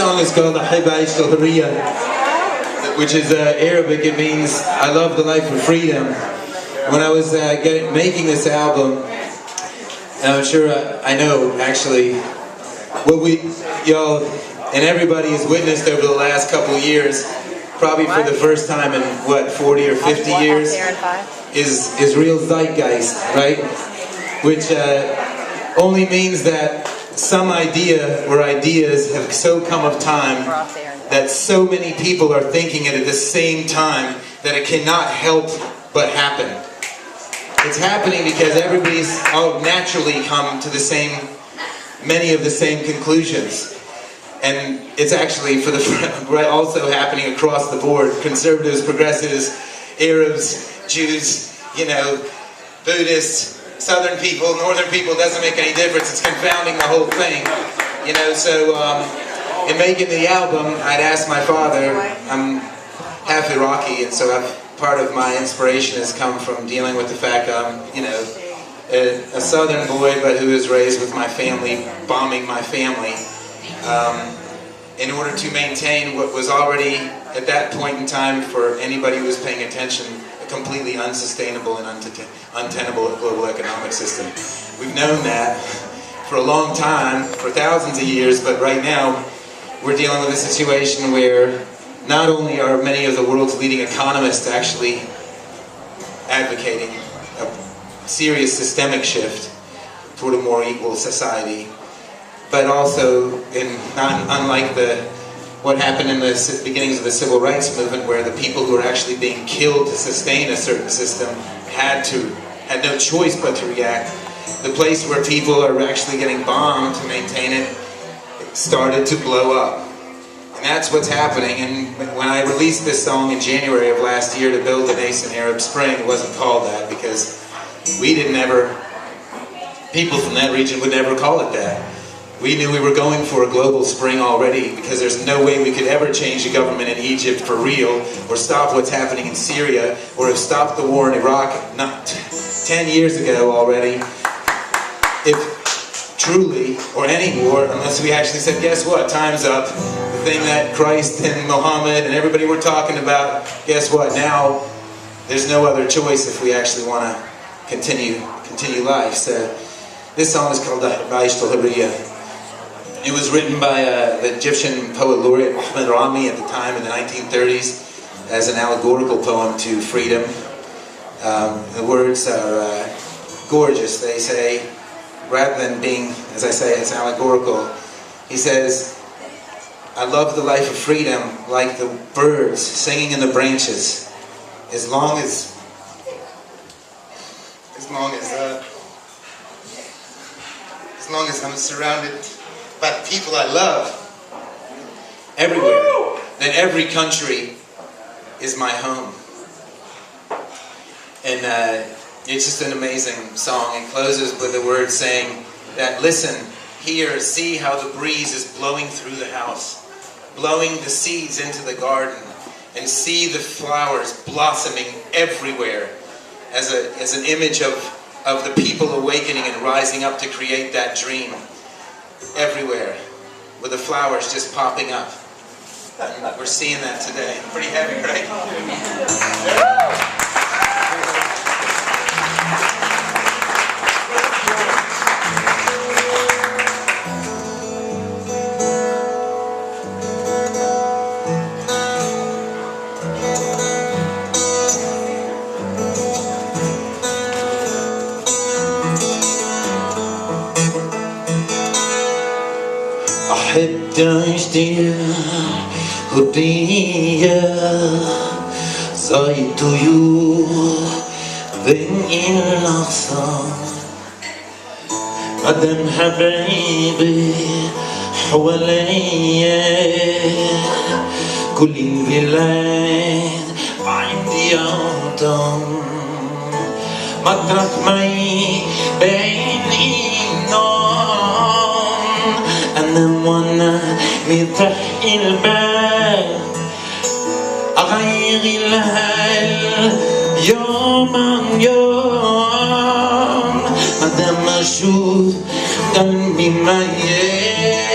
song is called Aheb Aisht Al Huriyah, which is Arabic. It means I love the life of freedom. When I was making this album, and I'm sure I know actually what y'all and everybody has witnessed over the last couple of years, probably for the first time in what, 40 or 50 years, is real zeitgeist, right? Which only means that some idea or ideas have so come of time that so many people are thinking it at the same time that it cannot help but happen. It's happening because everybody's all naturally come to many of the same conclusions. And it's actually also happening across the board. Conservatives, progressives, Arabs, Jews, Buddhists, Southern people, Northern people, doesn't make any difference. It's confounding the whole thing. So in making the album, I'd asked my father, I'm half Iraqi, and so part of my inspiration has come from dealing with the fact that I'm, a Southern boy, but who was raised with my family, bombing my family, in order to maintain what was already, at that point in time, for anybody who was paying attention, completely unsustainable and untenable global economic system. We've known that for a long time, for thousands of years, but right now we're dealing with a situation where not only are many of the world's leading economists actually advocating a serious systemic shift toward a more equal society, but also, unlike what happened in the beginnings of the civil rights movement, where the people who were actually being killed to sustain a certain system had no choice but to react. The place where people are actually getting bombed to maintain it started to blow up. And that's what's happening. And when I released this song in January of last year to build the nascent Arab Spring, it wasn't called that because people from that region would never call it that. We knew we were going for a global spring already because there's no way we could ever change the government in Egypt for real, or stop what's happening in Syria, or have stopped the war in Iraq 10 years ago already, if truly, or any war, unless we actually said, guess what, time's up. The thing that Christ and Muhammad and everybody were talking about, guess what, now there's no other choice if we actually want to continue life. So this song is called Aisht Al Huriyah. It was written by the Egyptian poet laureate Ahmed Rami at the time in the 1930s as an allegorical poem to freedom. The words are gorgeous. They say, rather than being, as I say, it's allegorical, he says, I love the life of freedom like the birds singing in the branches, as long as I'm surrounded by the people I love everywhere, then every country is my home. And it's just an amazing song. It closes with the words saying that, listen, hear, see how the breeze is blowing through the house, blowing the seeds into the garden, and see the flowers blossoming everywhere as an image of the people awakening and rising up to create that dream. Everywhere, with the flowers just popping up. And we're seeing that today. Pretty heavy, right? أحب عشت الهدية زي طيور بين الأغصان قدم حبايبي حواليا كل البلاد عندي أوطان مطرح ما بين النوم أنام وأنا مفتح الباب أغير الحال يوم عن يوم مادام أشوف قلبي ميال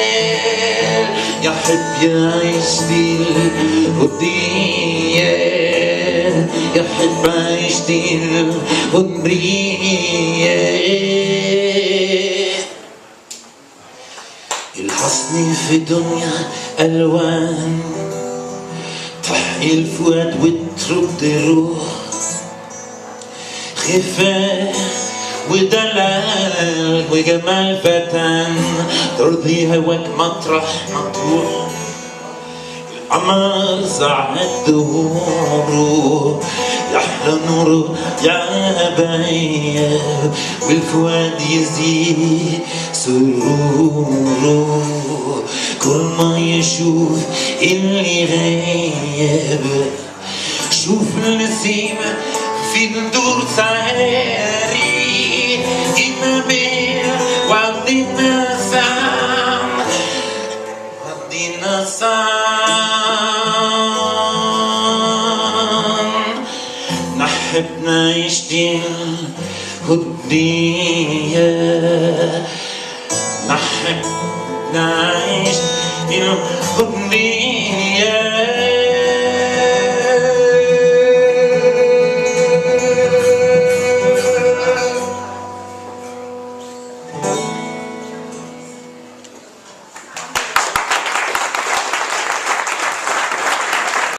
يا يحب عيشت الهدية يحب عيشت الهدية الحسن في دنيا ألوان تحيي الفؤاد وترد الروح خفاء ودلال وجمال فتان ترضي هواك مطرح مطروح القمر ساعة ظهوره يحلى نوره يا بيا والفؤاد يزيد سروره كل ما يشوف اللي غايب شوف النسيمة في الدور سهري النبيل وعدينا سام وعدينا سام نحب نعيش الهدية نحب نعيش